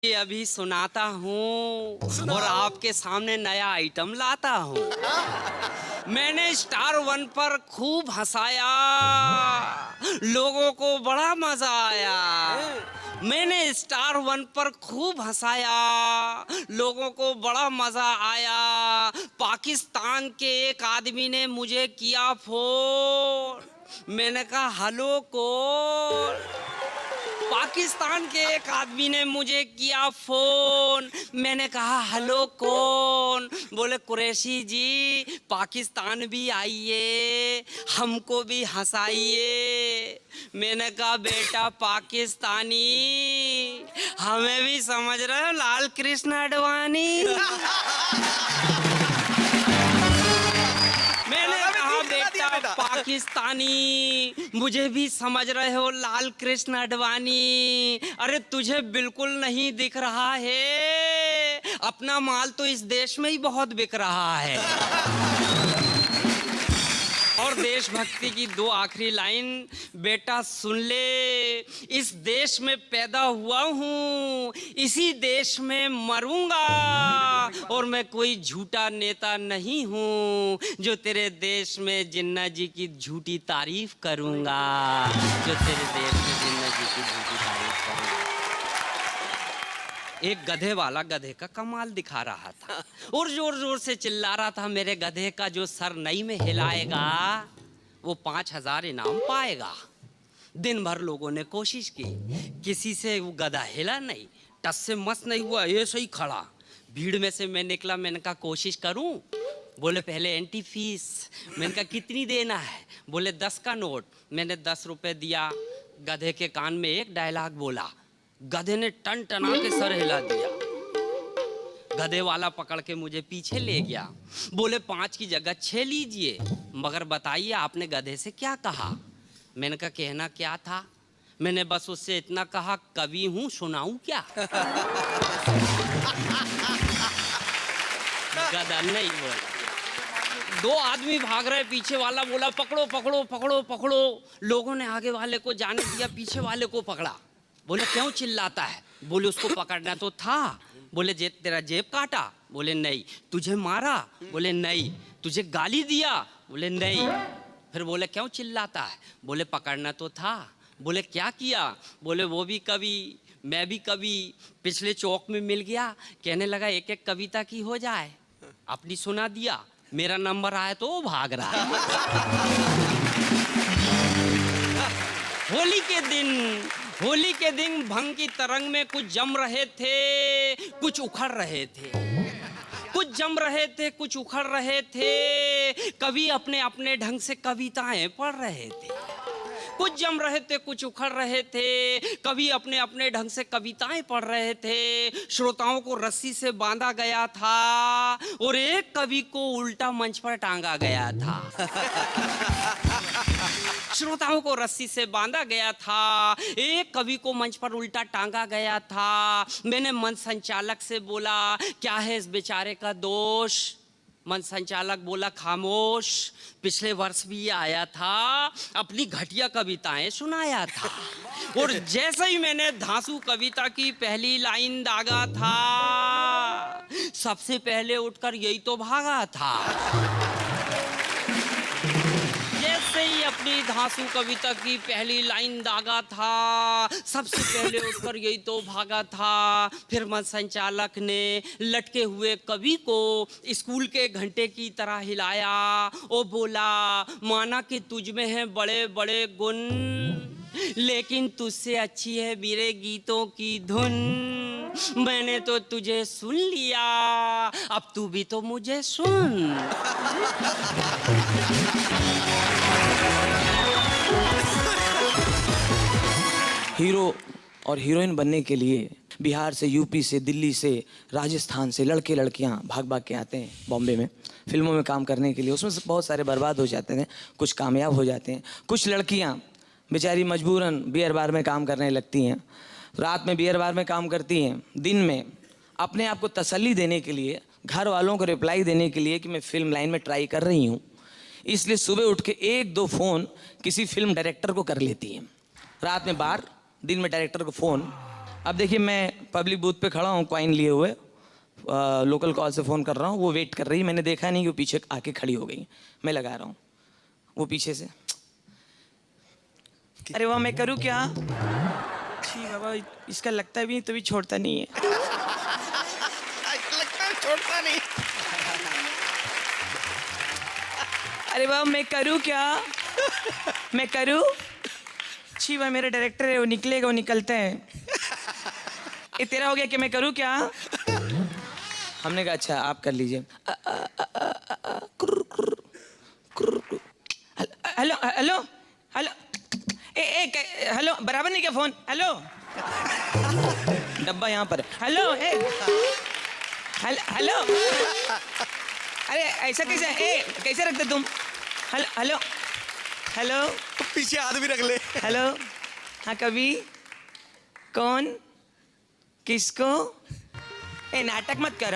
ये अभी सुनाता हूँ और आपके सामने नया आइटम लाता हूँ। मैंने स्टार वन पर खूब हंसाया, लोगों को बड़ा मजा आया। मैंने स्टार वन पर खूब हंसाया, लोगों को बड़ा मजा आया। पाकिस्तान के एक आदमी ने मुझे किया फोन, मैंने कहा हेलो कौन। पाकिस्तान के एक आदमी ने मुझे किया फोन, मैंने कहा हेलो कौन। बोले कुरैशी जी पाकिस्तान भी आइए, हमको भी हंसाइए। मैंने कहा बेटा पाकिस्तानी, हमें भी समझ रहे हो लाल कृष्ण आडवाणी। पाकिस्तानी, मुझे भी समझ रहे हो लाल कृष्ण आडवाणी। अरे तुझे बिल्कुल नहीं दिख रहा है, अपना माल तो इस देश में ही बहुत बिक रहा है। और देशभक्ति की दो आखिरी लाइन, बेटा सुन ले, इस देश में पैदा हुआ हूँ, इसी देश में मरूंगा। और मैं कोई झूठा नेता नहीं हूँ जो तेरे देश में जिन्ना जी की झूठी तारीफ करूंगा, जो तेरे देश में जिन्ना जी की झूठी तारीफ करूंगा। एक गधे वाला गधे का कमाल दिखा रहा था और जोर जोर से चिल्ला रहा था, मेरे गधे का जो सर नई में हिलाएगा वो 5,000 इनाम पाएगा। दिन भर लोगों ने कोशिश की, किसी से वो गधा हिला नहीं, टस से मस नहीं हुआ, ऐसे ही खड़ा। भीड़ में से मैं निकला, मैंने कहा कोशिश करूं। बोले पहले एंट्री फीस। मैंने कहा कितनी देना है? बोले 10 का नोट। मैंने 10 रुपए दिया। गधे के कान में एक डायलॉग बोला, गधे ने टन टना के सर हिला दिया। गधे वाला पकड़ के मुझे पीछे ले गया, बोले 5 की जगह 6 लीजिए, मगर बताइए आपने गधे से क्या कहा? मैंने कहा कहना क्या था, मैंने बस उससे इतना कहा कवि हूं सुनाऊं क्या। गधा नहीं बोला। 2 आदमी भाग रहे, पीछे वाला बोला पकड़ो पकड़ो पकड़ो पकड़ो। लोगों ने आगे वाले को जाने दिया, पीछे वाले को पकड़ा। बोले क्यों चिल्लाता है? बोले उसको पकड़ना तो था। बोले तेरा जेब काटा? बोले नहीं। तुझे मारा? बोले नहीं। तुझे गाली दिया? बोले नहीं। फिर बोले क्यों चिल्लाता है? बोले पकड़ना तो था। बोले क्या किया? बोले वो भी कवि, मैं भी कवि, पिछले चौक में मिल गया, कहने लगा एक एक कविता की हो जाए, अपनी सुना दिया, मेरा नंबर आया तो वो भाग रहा है। होली के दिन भंग की तरंग में कुछ जम रहे थे, कुछ उखड़ रहे थे। कुछ जम रहे थे, कुछ उखड़ रहे थे। कवि अपने अपने ढंग से कविताएं पढ़ रहे थे। कुछ जम रहे थे, कुछ उखड़ रहे थे। कवि अपने अपने ढंग से कविताएं पढ़ रहे थे। श्रोताओं को रस्सी से बांधा गया था और एक कवि को उल्टा मंच पर टांगा गया था। श्रोताओं को रस्सी से बांधा गया था, एक कवि को मंच पर उल्टा टांगा गया था। मैंने मंच संचालक से बोला क्या है इस बेचारे का दोष? मंच संचालक बोला खामोश, पिछले वर्ष भी ये आया था, अपनी घटिया कविताएं सुनाया था। और जैसे ही मैंने धांसू कविता की पहली लाइन दागा था, सबसे पहले उठकर यही तो भागा था। जैसे ही अपनी धांसू कविता की पहली लाइन दागा था, सबसे पहले उठकर यही तो भागा था। फिर मंच संचालक ने लटके हुए कवि को स्कूल के घंटे की तरह हिलाया और बोला माना कि तुझ में है बड़े बड़े गुण, लेकिन तुझसे अच्छी है मेरे गीतों की धुन। मैंने तो तुझे सुन लिया, अब तू भी तो मुझे सुन। हीरो और हीरोइन बनने के लिए बिहार से, यूपी से, दिल्ली से, राजस्थान से लड़के लड़कियां भाग भाग के आते हैं बॉम्बे में फिल्मों में काम करने के लिए। उसमें से बहुत सारे बर्बाद हो जाते हैं, कुछ कामयाब हो जाते हैं। कुछ लड़कियां बेचारी मजबूरन बियर बार में काम करने लगती हैं, रात में बियर बार में काम करती हैं, दिन में अपने आप को तसल्ली देने के लिए, घर वालों को रिप्लाई देने के लिए कि मैं फिल्म लाइन में ट्राई कर रही हूँ, इसलिए सुबह उठ के 1-2 फ़ोन किसी फिल्म डायरेक्टर को कर लेती हैं। रात में बार, दिन में डायरेक्टर को फ़ोन, अब देखिए मैं पब्लिक बूथ पे खड़ा हूँ कॉइन लिए हुए, लोकल कॉल से फ़ोन कर रहा हूँ, वो वेट कर रही है, मैंने देखा नहीं कि वो पीछे आके खड़ी हो गई, मैं लगा रहा हूँ, वो पीछे से अरे वाह मैं करूँ क्या? छी बाबा इसका लगता भी तो भी छोड़ता नहीं है। लगता है छोड़ता नहीं। अरे वाह मैं करूँ क्या? मैं करूँ? छी भाई मेरा डायरेक्टर है, वो निकलेगा, वो निकलते हैं। ये तेरा हो गया कि मैं करूँ क्या? हमने कहा अच्छा आप कर लीजिए। हेलो हेलो हेलो हेलो बराबर नहीं क्या फोन? हेलो डब्बा यहाँ पर। हेलो हेलो अरे ऐसा कैसे कैसे रखते तुम? हेलो हेलो हेलो पीछे हाथ भी रख ले। हेलो हाँ कभी कौन किसको? नाटक मत करो।